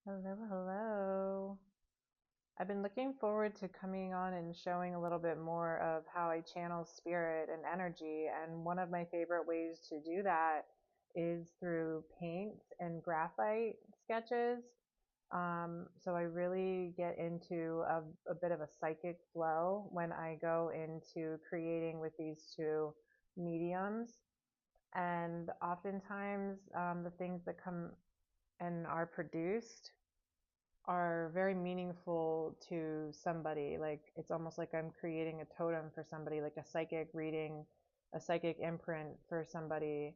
Hello, hello. I've been looking forward to coming on and showing a little bit more of how I channel spirit and energy. And one of my favorite ways to do that is through paint and graphite sketches. So I really get into a bit of a psychic flow when I go into creating with these two mediums. And oftentimes, the things that come and are produced are very meaningful to somebody. Like it's almost like I'm creating a totem for somebody, like a psychic reading, a psychic imprint for somebody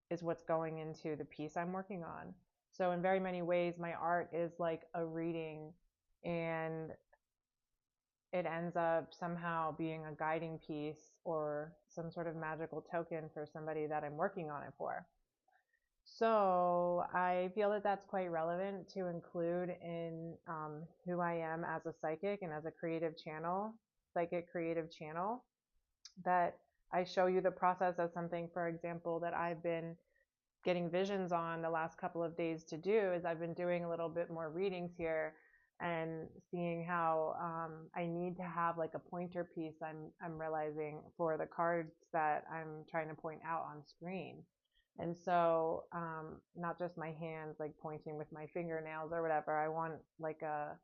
is what's going into the piece I'm working on. So in very many ways, my art is like a reading, and it ends up somehow being a guiding piece or some sort of magical token for somebody that I'm working on it for. So I feel that that's quite relevant to include in who I am as a psychic and as a creative channel, psychic creative channel. That I show you the process as something, for example, that I've been getting visions on the last couple of days to do is I've been doing a little bit more readings here and seeing how I need to have like a pointer piece. I'm realizing for the cards that I'm trying to point out on screen. And so, not just my hands like pointing with my fingernails or whatever. I want like a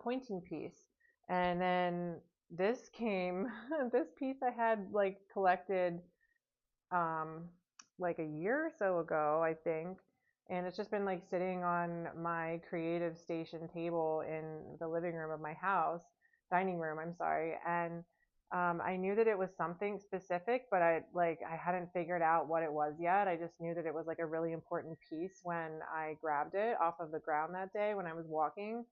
pointing piece. And then this came, this piece I had like collected um, like a year or so ago, I think. And it's just been like sitting on my creative station table in the living room of my house, dining room, I'm sorry. And I knew that it was something specific, but I hadn't figured out what it was yet. I just knew that it was like a really important piece when I grabbed it off of the ground that day when I was walking.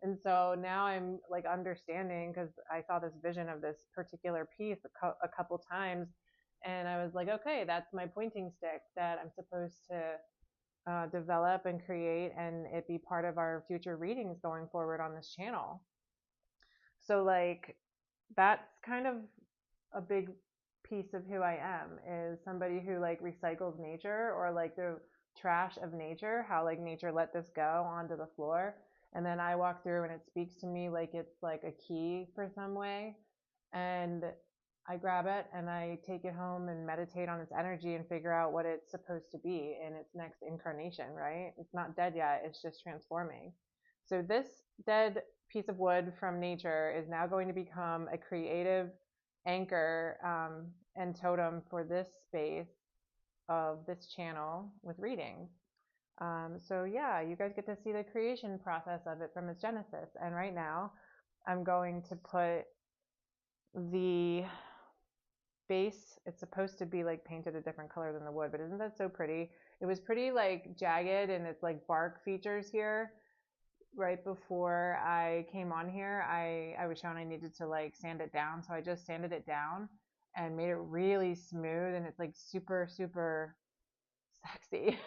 And so now I'm like understanding because I saw this vision of this particular piece a couple times, and I was like, okay, that's my pointing stick that I'm supposed to develop and create, and it be part of our future readings going forward on this channel. So, like, that's kind of a big piece of who I am is somebody who like recycles nature or like the trash of nature, how like nature let this go onto the floor. And then I walk through and it speaks to me like it's like a key for some way. And I grab it and I take it home and meditate on its energy and figure out what it's supposed to be in its next incarnation, right? It's not dead yet, it's just transforming. So this dead piece of wood from nature is now going to become a creative anchor and totem for this space of this channel with readings. So yeah, you guys get to see the creation process of it from its genesis. And right now, I'm going to put the base. It's supposed to be like painted a different color than the wood, but isn't that so pretty? It was pretty like jagged and it's like bark features here. Right before I came on here, I was shown I needed to like sand it down, so I just sanded it down and made it really smooth, and it's like super super sexy.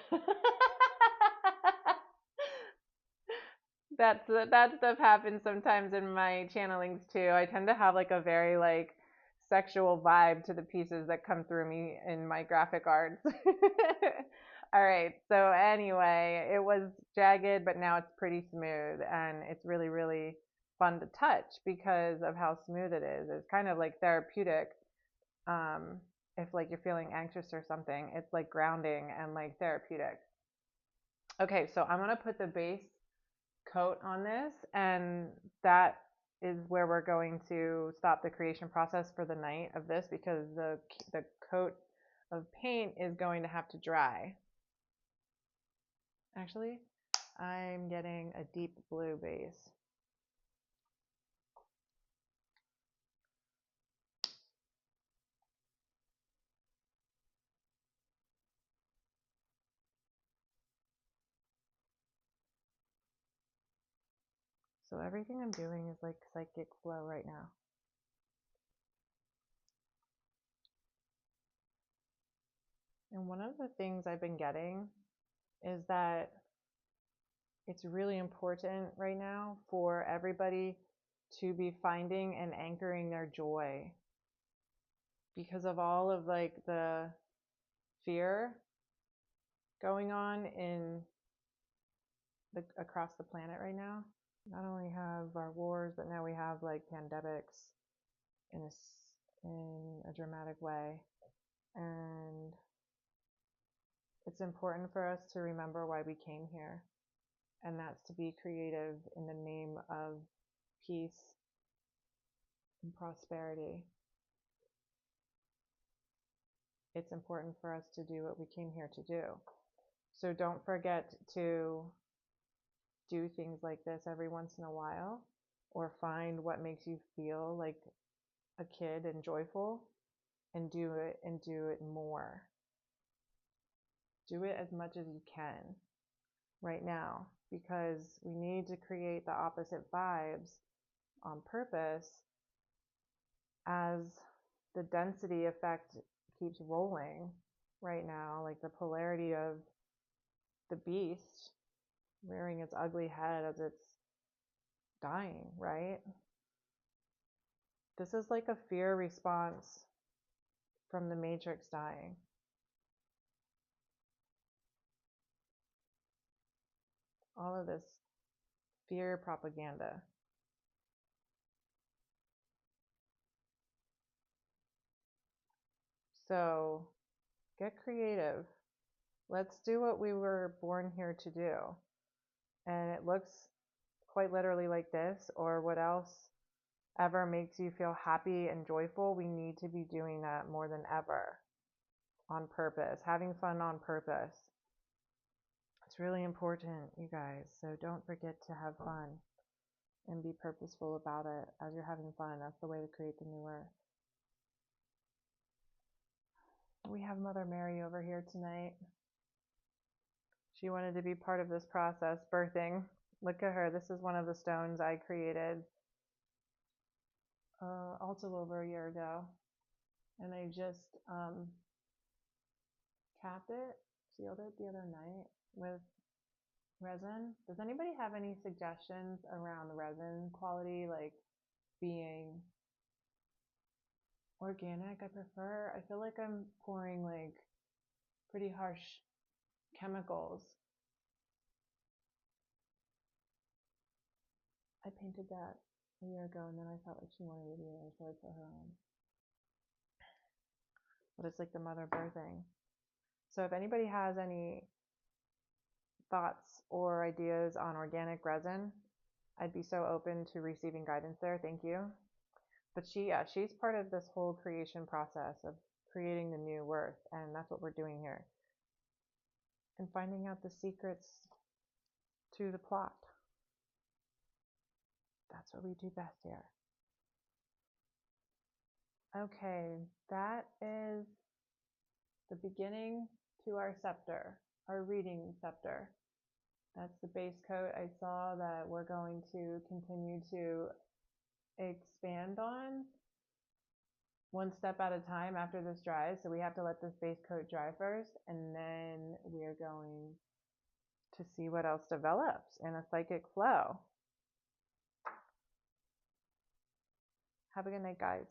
That stuff happens sometimes in my channelings too. I tend to have like a very like sexual vibe to the pieces that come through me in my graphic arts. All right. So anyway, it was jagged, but now it's pretty smooth and it's really, really fun to touch because of how smooth it is. It's kind of like therapeutic. Um, if like you're feeling anxious or something, it's like grounding and like therapeutic. Okay, so I'm gonna put the base coat on this, and that is where we're going to stop the creation process for the night of this because the coat of paint is going to have to dry. Actually, I'm getting a deep blue base. So everything I'm doing is like psychic flow right now. And one of the things I've been getting is that it's really important right now for everybody to be finding and anchoring their joy because of all of like the fear going on in across the planet right now. Not only have our wars, but now we have like pandemics in a dramatic way. And it's important for us to remember why we came here, and that's to be creative in the name of peace and prosperity. It's important for us to do what we came here to do. So don't forget to do things like this every once in a while, or find what makes you feel like a kid and joyful, and do it more. Do it as much as you can right now, because we need to create the opposite vibes on purpose as the density effect keeps rolling right now, like the polarity of the beast rearing its ugly head as it's dying, right? This is like a fear response from the Matrix dying. All of this fear propaganda. So get creative. Let's do what we were born here to do. And it looks quite literally like this, or what else ever makes you feel happy and joyful. We need to be doing that more than ever, on purpose, having fun on purpose. It's really important, you guys. So don't forget to have fun and be purposeful about it as you're having fun. That's the way to create the new earth. We have Mother Mary over here tonight. She wanted to be part of this process, birthing. Look at her. This is one of the stones I created also over a year ago. And I just capped it, sealed it the other night with resin. Does anybody have any suggestions around the resin quality, like being organic? I prefer. I feel like I'm pouring like pretty harsh chemicals. I painted that a year ago, and then I felt like she wanted to be there, so I put her on. But it's like the mother birthing. So if anybody has any thoughts or ideas on organic resin, I'd be so open to receiving guidance there. Thank you. But she's part of this whole creation process of creating the new worth, and that's what we're doing here. And finding out the secrets to the plot. That's what we do best here. Okay, that is the beginning to our scepter, our reading scepter. That's the base coat I saw that we're going to continue to expand on one step at a time after this dries. So we have to let this base coat dry first, and then we're going to see what else develops in a psychic flow. Have a good night, guys.